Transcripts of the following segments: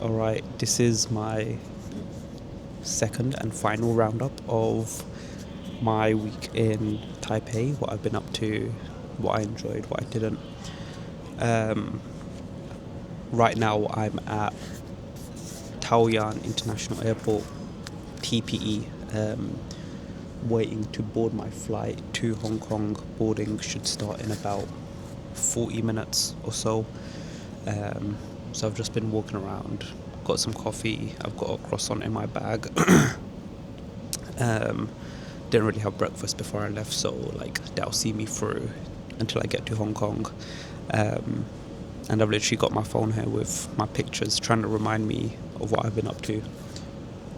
Alright, this is my second and final roundup of my week in Taipei, what I've been up to, what I enjoyed, what I didn't. Um, right now, I'm at Taoyuan International Airport, TPE, waiting to board my flight to Hong Kong. Boarding should start in about 40 minutes or so. Um, so I've just been walking around, got some coffee, I've got a croissant in my bag. um, didn't really have breakfast before I left, so like that'll see me through until I get to Hong Kong. Um, and I've literally got my phone here with my pictures trying to remind me of what I've been up to.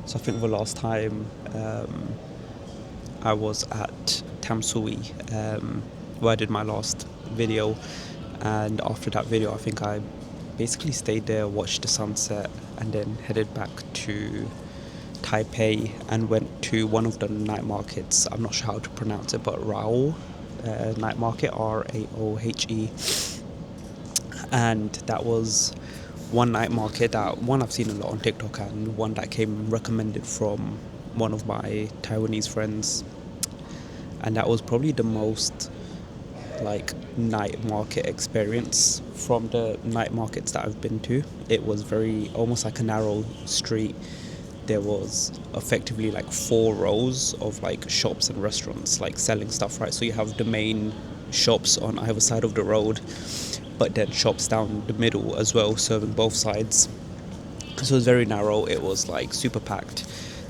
So I think the last time I was at Tamsui, where I did my last video, and after that video I think I basically stayed there, watched the sunset, and then headed back to Taipei and went to one of the night markets. I'm not sure how to pronounce it, but Rao night market, Raohe, and that was one night market that one I've seen a lot on TikTok, and one that came recommended from one of my Taiwanese friends, and that was probably the most like night market experience from the night markets that I've been to. It was very almost like a narrow street. There was effectively like 4 rows of like shops and restaurants like selling stuff, right? So you have the main shops on either side of the road, but then shops down the middle as well, serving both sides. So it was very narrow. It was like super packed.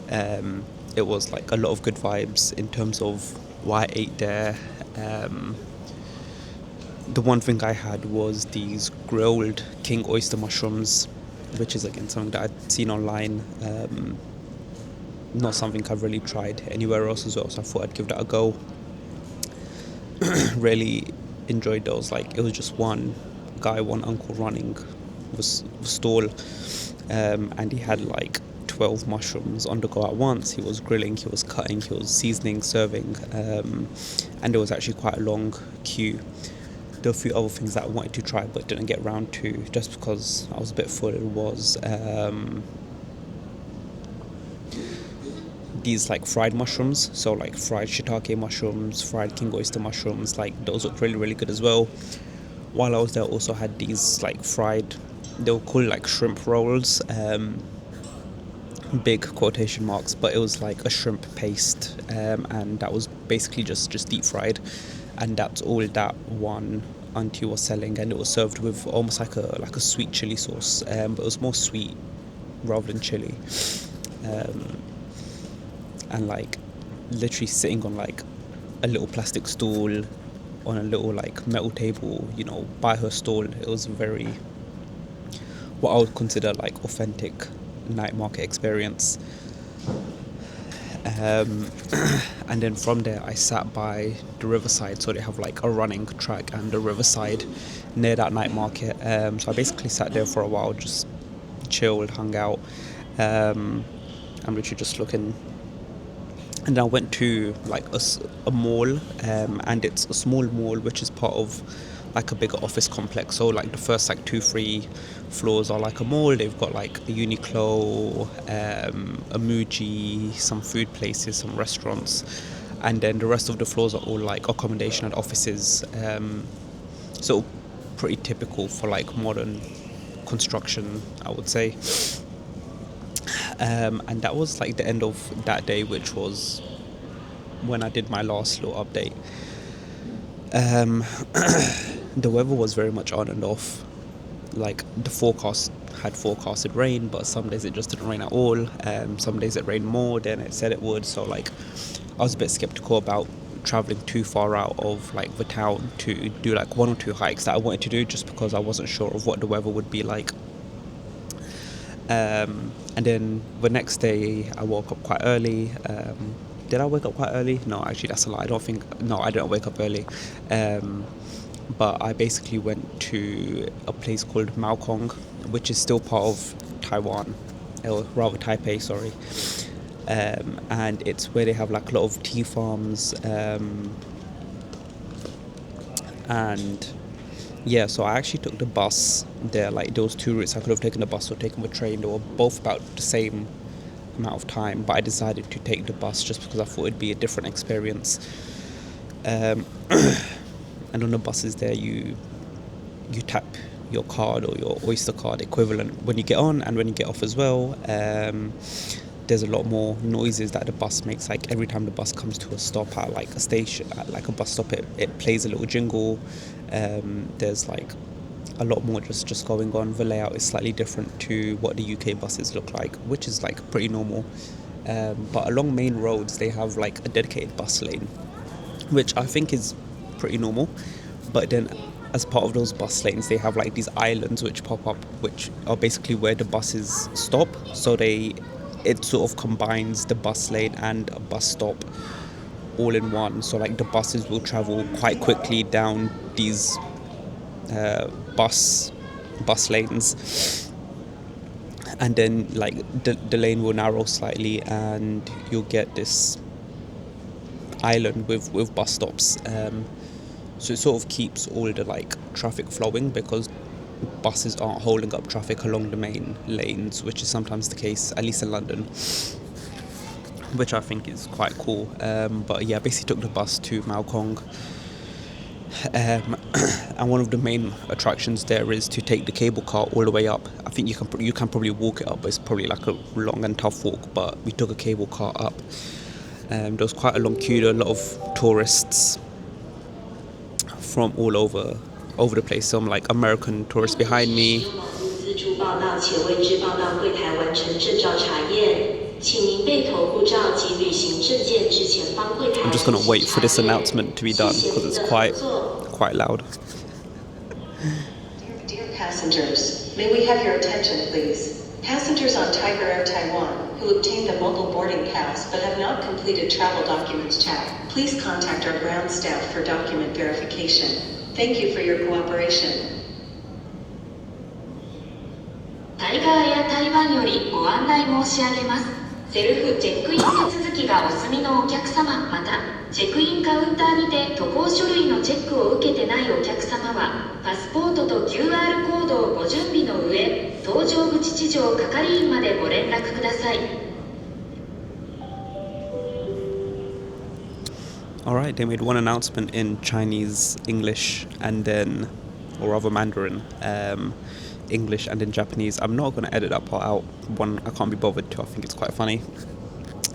It was like a lot of good vibes in terms of what I ate there. The one thing I had was these grilled king oyster mushrooms, which is again something that I'd seen online. Not something I've really tried anywhere else as well, so I thought I'd give that a go. Really enjoyed those. Like it was just one guy, one uncle running the stall, and he had like 12 mushrooms on the go at once. He was grilling, he was cutting, he was seasoning, serving, and there was actually quite a long queue. There were a few other things that I wanted to try but didn't get around to just because I was a bit full. It was these like fried mushrooms, so like fried shiitake mushrooms, fried king oyster mushrooms, like those looked really really good as well. While I was there, I also had these like fried, they were called like shrimp rolls, big quotation marks, but it was like a shrimp paste, and that was basically just deep fried, and that's all that one auntie was selling, and it was served with almost like a sweet chili sauce, but it was more sweet rather than chili, um, and like literally sitting on like a little plastic stool on a little like metal table, by her stall. It was very, what I would consider like authentic night market experience. Um, and then from there I sat by the riverside, so they have like a running track and the riverside near that night market. So I basically sat there for a while, just chilled, hung out. I'm literally just looking, and I went to like a mall, and it's a small mall which is part of like a bigger office complex. So like the first like 2-3 floors are like a mall. They've got like a Uniqlo, a Muji, some food places, some restaurants, and then the rest of the floors are all like accommodation and offices. So pretty typical for like modern construction, I would say. And that was like the end of that day, which was when I did my last little update. Um, the weather was very much on and off. Like the forecast had forecasted rain, but some days it just didn't rain at all. Some days it rained more than it said it would. So like I was a bit skeptical about traveling too far out of like the town to do like 1 or 2 hikes that I wanted to do, just because I wasn't sure of what the weather would be like. And then the next day I woke up quite early. Did I wake up quite early? No, actually that's a lie. No, I didn't wake up early. But I basically went to a place called Maokong, which is still part of Taiwan, or rather Taipei, sorry. And it's where they have like a lot of tea farms, and Yeah, so I actually took the bus there. Like there was two routes. I could have taken the bus or taken the train. They were both about the same amount of time, but I decided to take the bus just because I thought it'd be a different experience. Um, and on the buses there, you tap your card or your Oyster card equivalent when you get on and when you get off as well. There's a lot more noises that the bus makes. Like every time the bus comes to a stop at like a station, at like a bus stop, it plays a little jingle. There's like a lot more just going on. The layout is slightly different to what the UK buses look like, which is like pretty normal. But along main roads, they have like a dedicated bus lane, which I think is pretty normal. But then, as part of those bus lanes, they have like these islands which pop up, which are basically where the buses stop. So it sort of combines the bus lane and a bus stop all in one. So like the buses will travel quite quickly down these uh, bus bus lanes, and then like the lane will narrow slightly, and you'll get this island with bus stops. So it sort of keeps all the like traffic flowing because buses aren't holding up traffic along the main lanes, which is sometimes the case, at least in London, which I think is quite cool. But yeah, I basically took the bus to Malkong. And one of the main attractions there is to take the cable car all the way up. I think you can probably walk it up, but it's probably like a long and tough walk. But we took a cable car up. There was quite a long queue. There were a lot of tourists from all over the place. Some like American tourists behind me. I'm just gonna wait for this announcement to be done because it's quite loud. Dear passengers, may we have your attention, please? Passengers on Tiger Air Taiwan who obtained a mobile boarding pass but have not completed travel documents check, please contact our ground staff for document verification. Thank you for your cooperation. タイガーエア台湾よりご案内申し上げます。セルフチェックイン手続きがお済みのお客様、またチェックインカウンターにて渡航書類のチェックを受けてないお客様はパスポートと QR コードをご準備の上、搭乗口地上係員までご連絡ください。Alright, they made one announcement in Chinese, English, and then, or rather Mandarin, English, and in Japanese. I'm not going to edit that part out. One, I can't be bothered to. I think it's quite funny.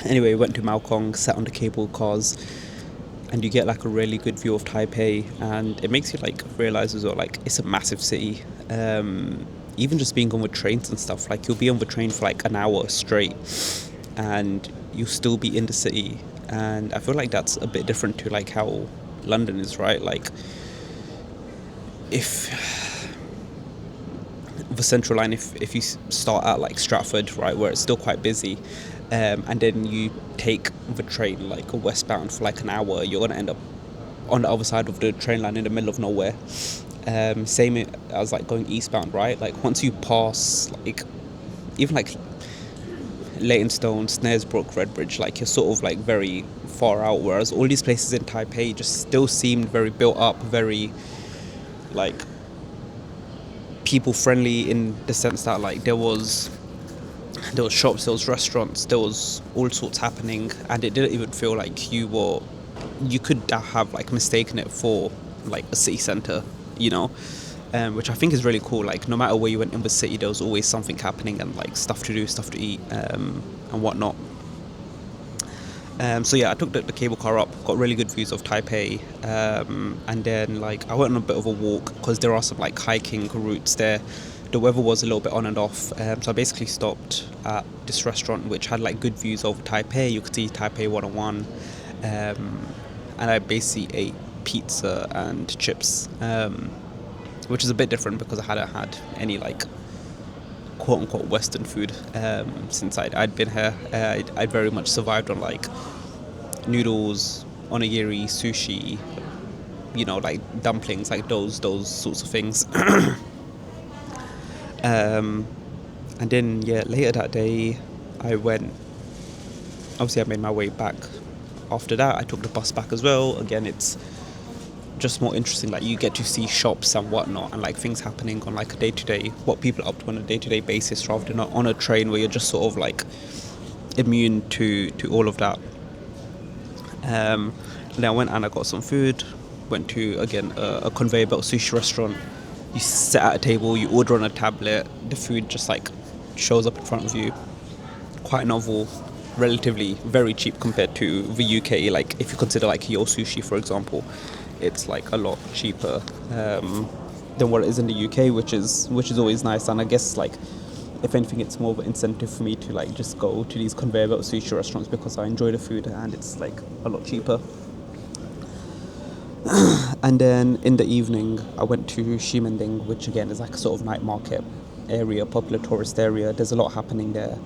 Anyway, we went to Malkong, sat on the cable cars, and you get like a really good view of Taipei, and it makes you like realize as well, like it's a massive city. Even just being on the trains and stuff, like you'll be on the train for like an hour straight, and you'll still be in the city. And I feel like that's a bit different to like how London is, right? Like if the Central Line, if you start at like Stratford, right, where it's still quite busy, and then you take the train like westbound for like an hour, you're gonna end up on the other side of the train line in the middle of nowhere. Same as like going eastbound, right? Like once you pass like even like Leytonstone, Snaresbrook, Redbridge, like you're sort of like very far out, whereas all these places in Taipei just still seemed very built up, very like people friendly, in the sense that like there was shops, there was restaurants, there was all sorts happening, and it didn't even feel like you could have like mistaken it for like a city centre, you know. Which I think is really cool. Like no matter where you went in the city, there was always something happening and like stuff to do, stuff to eat, and whatnot. So yeah, I took the cable car up, got really good views of Taipei, and then like I went on a bit of a walk because there are some like hiking routes there. The weather was a little bit on and off, so I basically stopped at this restaurant which had like good views over Taipei. You could see Taipei 101, and I basically ate pizza and chips, which is a bit different because I hadn't had any like quote-unquote Western food since I'd been here. I'd very much survived on like noodles, onigiri, sushi, you know, like dumplings, like those sorts of things. And then yeah, later that day I made my way back. After that I took the bus back as well. Again, it's just more interesting. Like you get to see shops and whatnot, and like things happening on like a day to day, what people are up to on a day to day basis, rather than on a train where you're just sort of like immune to all of that. And then I went and I got some food. Went to again a conveyor belt sushi restaurant. You sit at a table, you order on a tablet. The food just like shows up in front of you. Quite novel, relatively very cheap compared to the UK. Like if you consider like Yo Sushi, for example, it's like a lot cheaper than what it is in the UK, which is always nice. And I guess like if anything, it's more of an incentive for me to like just go to these conveyor belt sushi restaurants because I enjoy the food and it's like a lot cheaper. And then in the evening, I went to Ximending, which again is like a sort of night market area, popular tourist area. There's a lot happening there.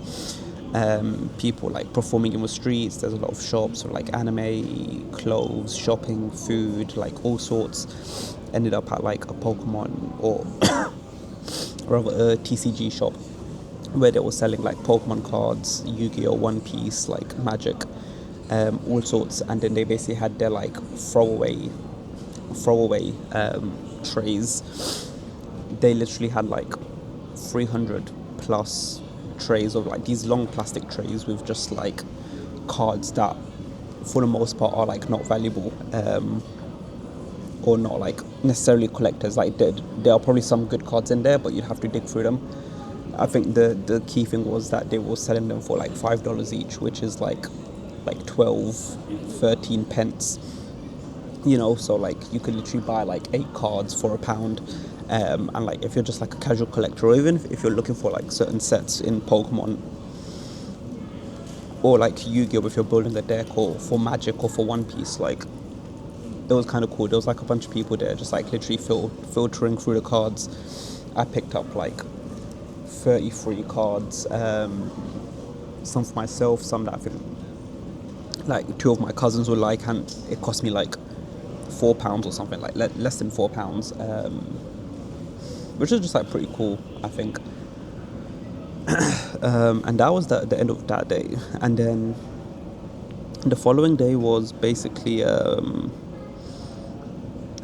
People like performing in the streets. There's a lot of shops with like anime, clothes, shopping, food, like all sorts. Ended up at like a Pokemon or rather a TCG shop where they were selling like Pokemon cards, Yu-Gi-Oh, One Piece, like Magic, all sorts. And then they basically had their like throwaway trays. They literally had like 300 plus trays of like these long plastic trays with just like cards that for the most part are like not valuable, or not like necessarily collectors. Like there are probably some good cards in there, but you'd have to dig through them. I think the key thing was that they were selling them for like $5 each, which is like 12, 13 pence. So like you could literally buy like 8 cards for £1. And like if you're just like a casual collector, or even if you're looking for like certain sets in Pokemon or like Yu-Gi-Oh, if you're building a deck, or for Magic or for One Piece, like it was kind of cool. There was like a bunch of people there just like literally filtering through the cards. I picked up like 33 cards, some for myself, some that I think like 2 of my cousins would like, and it cost me like £4 or something, like less than £4, which is just like pretty cool, I think. And that was the end of that day. And then the following day was basically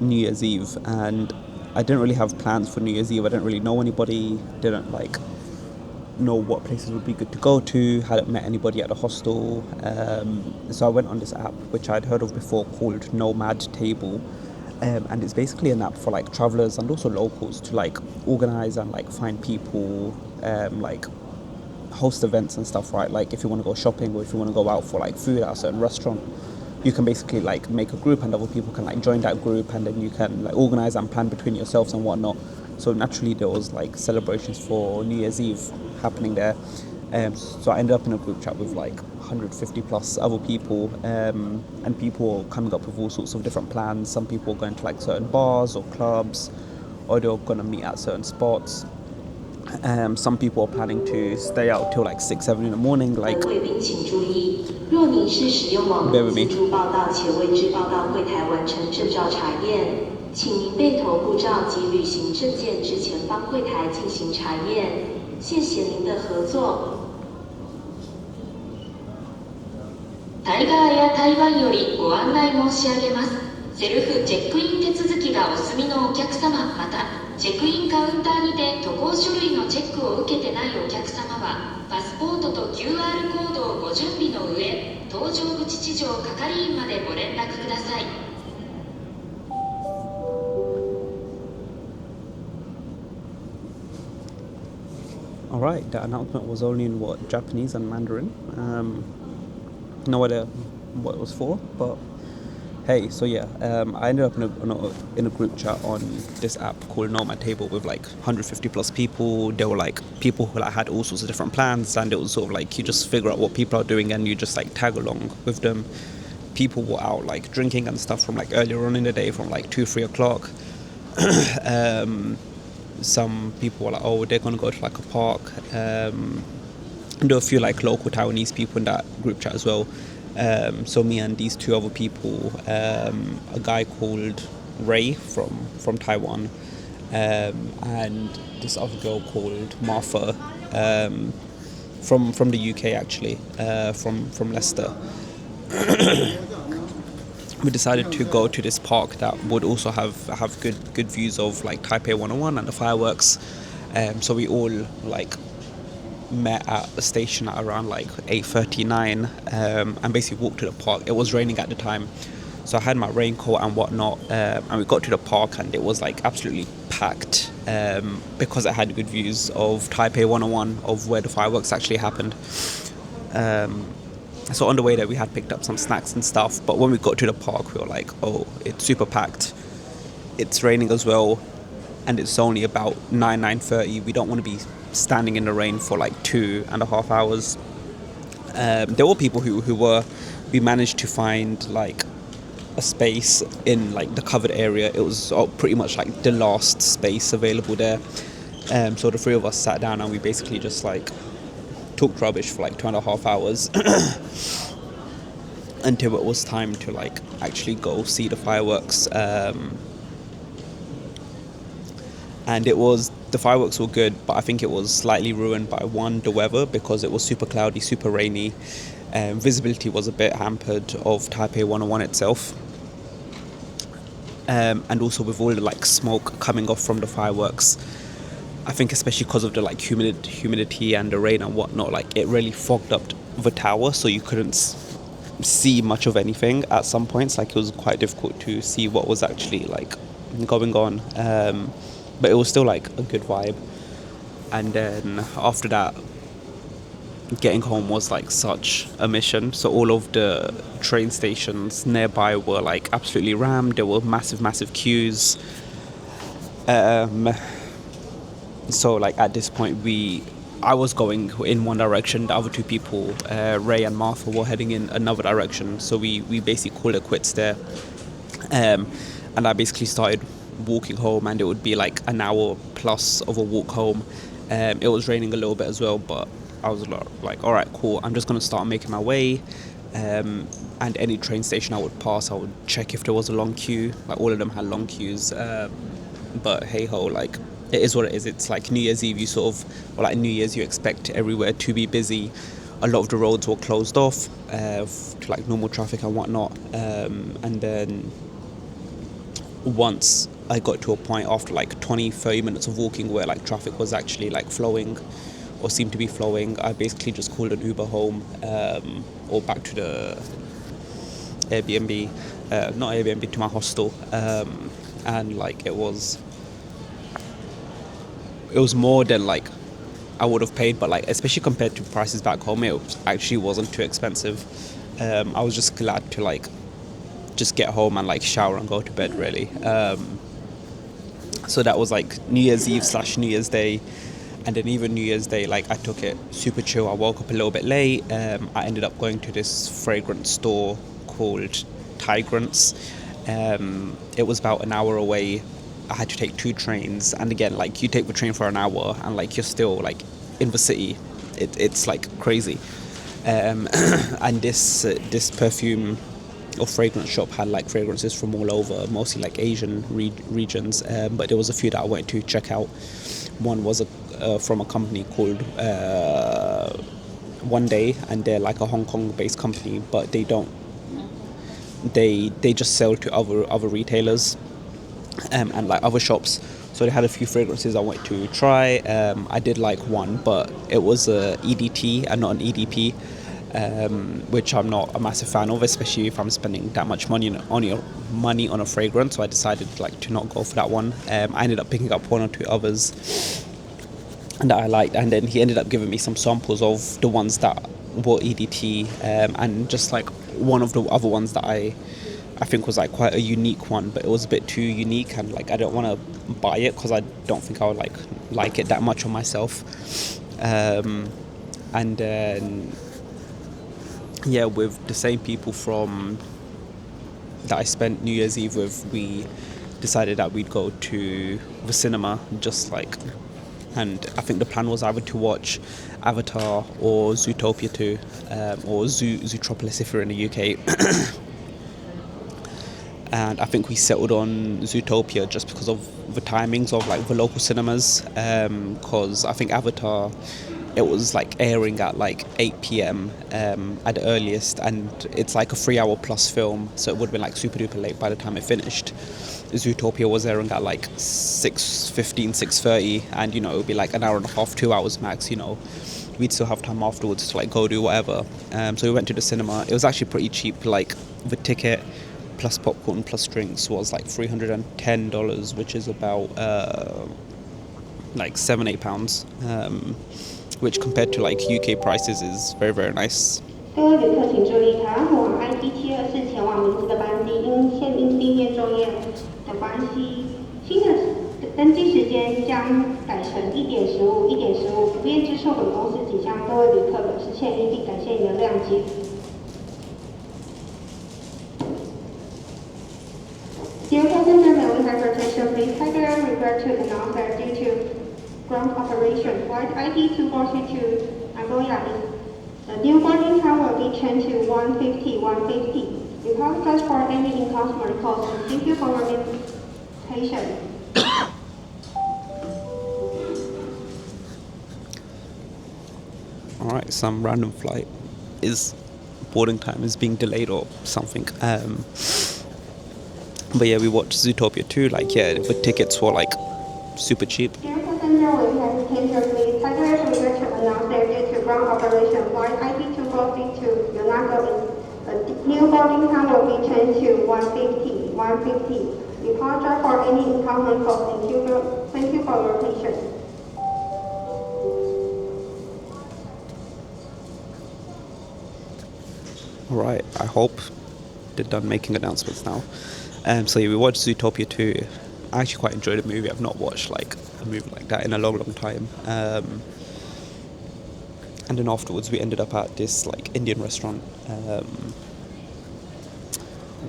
New Year's Eve, and I didn't really have plans for New Year's Eve. I didn't really know anybody, didn't like know what places would be good to go to, hadn't met anybody at the hostel. So I went on this app which I'd heard of before called Nomad Table, and it's basically an app for like travelers and also locals to like organize and like find people, like host events and stuff, right? Like if you want to go shopping or if you want to go out for like food at a certain restaurant, you can basically like make a group and other people can like join that group, and then you can like organize and plan between yourselves and whatnot. So naturally there was like celebrations for New Year's Eve happening there. So I ended up in a group chat with like 150 plus other people, and people were coming up with all sorts of different plans. Some people were going to like certain bars or clubs, or they were going to meet at certain spots. Some people are planning to stay out till like 6, 7 in the morning. Like, 贵宾请注意，若您是使用网络自助报到且未至报到柜台完成证照查验，请您备妥护照及旅行证件至前方柜台进行查验。谢谢您的合作。タイガーや台湾よりご案内申し上げます。セルフチェックイン手続きがお済みのお客様、またチェックインカウンターにて渡航書類のチェックを受けてないお客様は、パスポートと QR コードをご準備の上、搭乗口地上係員までご連絡ください。Alright, that announcement was only in what, Japanese and Mandarin. No idea what it was for, but hey, so yeah, I ended up in a group chat on this app called Nomad Table with like 150 plus people. There were like people who like had all sorts of different plans, and it was sort of like you just figure out what people are doing and you just like tag along with them. People were out like drinking and stuff from like earlier on in the day, from like 2-3 o'clock. Some people were like, oh, they're gonna go to like a park. And there were a few like local Taiwanese people in that group chat as well. So me and these 2 other people, a guy called Ray from Taiwan, and this other girl called Martha, from the UK actually, from Leicester. we decided to go to this park that would also have good views of like Taipei 101 and the fireworks. So we all like met at the station at around like 8:39, and basically walked to the park. It was raining at the time, so I had my raincoat and whatnot, and we got to the park and it was like absolutely packed, because it had good views of Taipei 101, of where the fireworks actually happened. So on the way there we had picked up some snacks and stuff, but when we got to the park we were like, oh, it's super packed, it's raining as well, and it's only about 9:30. We don't want to be standing in the rain for like 2.5 hours. There were people we managed to find like a space in like the covered area. It was pretty much like the last space available there. So the three of us sat down and we basically just like talked rubbish for like 2.5 hours until it was time to like actually go see the fireworks. And the fireworks were good, but I think it was slightly ruined by the weather, because it was super cloudy, super rainy. Visibility was a bit hampered of Taipei 101 itself. And also with all the like smoke coming off from the fireworks, I think especially because of the like humidity and the rain and whatnot, like it really fogged up the tower, so you couldn't see much of anything at some points. Like it was quite difficult to see what was actually like going on, but it was still like a good vibe. And then after that, getting home was like such a mission. So all of the train stations nearby were like absolutely rammed. There were massive queues. So like at this point I was going in one direction, the other two people, Ray and Martha, were heading in another direction, so we basically called it quits there. And I basically started walking home, and it would be like an hour plus of a walk home. It was raining a little bit as well, but I was like, all right, cool, I'm just going to start making my way. And any train station I would pass, I would check if there was a long queue. Like all of them had long queues, but hey ho, like it is what it is. It's like New Year's Eve, or like New Year's, you expect everywhere to be busy. A lot of the roads were closed off to like normal traffic and whatnot. And then once I got to a point after like 20-30 minutes of walking where like traffic was actually like flowing, or seemed to be flowing, I basically just called an Uber home, or back to the Airbnb, not Airbnb, to my hostel. And like it was more than like I would have paid, but like especially compared to prices back home, it actually wasn't too expensive. I was just glad to like just get home and like shower and go to bed, really. So that was like New Year's Eve / New Year's Day. And then even New Year's Day, like I took it super chill. I woke up a little bit late. I ended up going to this fragrance store called Tigrants. It was about an hour away. I had to take 2 trains, and again, like you take the train for an hour and like you're still like in the city. It's like crazy. And this perfume or fragrance shop had like fragrances from all over, mostly like Asian regions, but there was a few that I wanted to check out. One was from a company called One Day, and they're like a Hong Kong based company, but they just sell to other retailers and like other shops. So they had a few fragrances I wanted to try. I did like one, but it was a EDT and not an EDP, which I'm not a massive fan of, especially if I'm spending that much money on a fragrance. So I decided like to not go for that one. I ended up picking up 1 or 2 others and that I liked, and then he ended up giving me some samples of the ones that were EDT, and just like one of the other ones that I think was like quite a unique one, but it was a bit too unique, and like I don't want to buy it because I don't think I would like it that much on myself. And then yeah, with the same people from that I spent New Year's Eve with, we decided that we'd go to the cinema, and I think the plan was either to watch Avatar or Zootopia 2, or Zootropolis if you're in the UK. And I think we settled on Zootopia just because of the timings of like the local cinemas, because I think Avatar it was like airing at like 8 p.m. At the earliest, and it's like a 3 hour plus film, so it would have been like super duper late by the time it finished. Zootopia was airing at like 6:15, 6:30, and you know, it would be like an hour and a half, 2 hours max, you know. We'd still have time afterwards to like go do whatever. So we went to the cinema. It was actually pretty cheap, like the ticket plus popcorn plus drinks was like $310, which is about like £7-8, which compared to like UK prices is very, very nice. 各位旅客请注意，台湾往 IT724前往明知的班机，因限定地面作业的关系，新的登机时间将改成1:15，不便之处，本公司仅向各位旅客表示歉意，并感谢您的谅解。Dear passenger, may we have your attention, please? Tiger Air regret to announce that due to ground operation, flight IT2432 Nagoya the new boarding time will be changed to 150. We apologize for any inconvenience caused, and thank you for your patience. Alright, some random flight is boarding time is being delayed or something. But yeah, we watched Zootopia 2. Like, yeah, the tickets were like super cheap. Dear passenger, we have attention, please. Tiger Air regret to announce that due to ground operation, flight IT2432 Yonago the new boarding time will be changed to 150. We apologize for any inconvenience caused, and thank you for your patience. Alright, I hope they're done making announcements now. So yeah, we watched Zootopia 2. I actually quite enjoyed the movie. I've not watched like a movie like that in a long, long time. And then afterwards we ended up at this like Indian restaurant.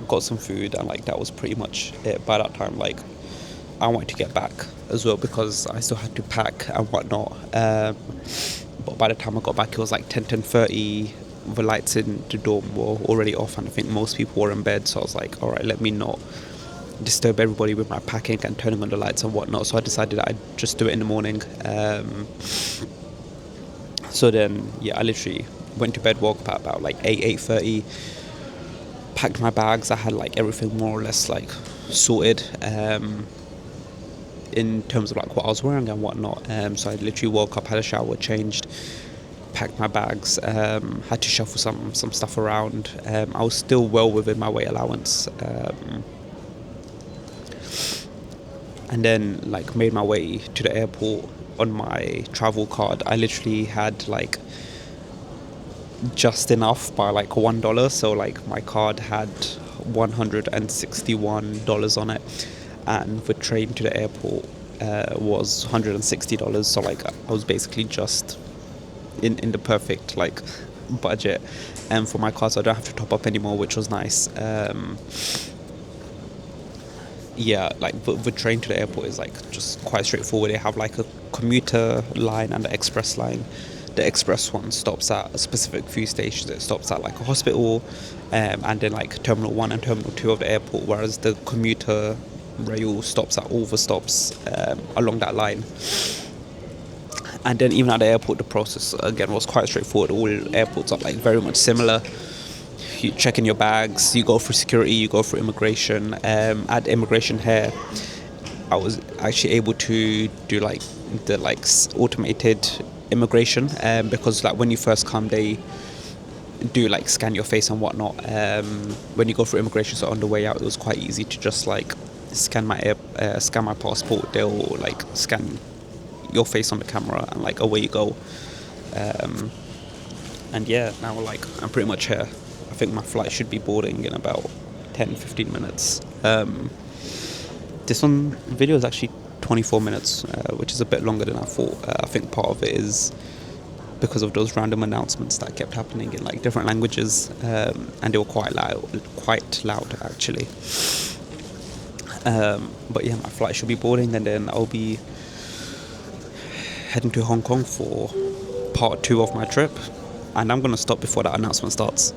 Got some food, and like that was pretty much it. By that time, like I wanted to get back as well because I still had to pack and whatnot. But by the time I got back, it was like 10:30. The lights in the dorm were already off, and I think most people were in bed. So I was like, all right, let me not disturb everybody with my packing and turning on the lights and whatnot. So I decided I'd just do it in the morning. So then, yeah, I literally went to bed, woke up at about like 8:30, packed my bags. I had like everything more or less like sorted in terms of like what I was wearing and whatnot. So I literally woke up, had a shower, changed, packed my bags, had to shuffle some stuff around. I was still well within my weight allowance. And then like made my way to the airport. On my travel card, I literally had like just enough by like $1. So like my card had $161 on it, and the train to the airport was $160. So like I was basically just in the perfect like budget, and for my card, so I don't have to top up anymore, which was nice. Yeah, like the train to the airport is like just quite straightforward. They have like a commuter line and the express line. The express one stops at a specific few stations. It stops at like a hospital, and then like Terminal 1 and Terminal 2 of the airport, whereas the commuter rail stops at all the stops along that line. And then even at the airport, the process again was quite straightforward. All airports are like very much similar. You check in your bags, you go through security, you go through immigration. At immigration here, I was actually able to do like the like automated immigration, because like when you first come, they do like scan your face and whatnot. When you go through immigration, so on the way out, it was quite easy to just like scan my passport. They'll like scan your face on the camera, and like away you go. And yeah, now like I'm pretty much here. I think my flight should be boarding in about 10-15 minutes. This one video is actually 24 minutes, which is a bit longer than I thought. I think part of it is because of those random announcements that kept happening in like different languages, and they were quite loud actually. But yeah, my flight should be boarding, and then I'll be heading to Hong Kong for part 2 of my trip, and I'm gonna stop before that announcement starts.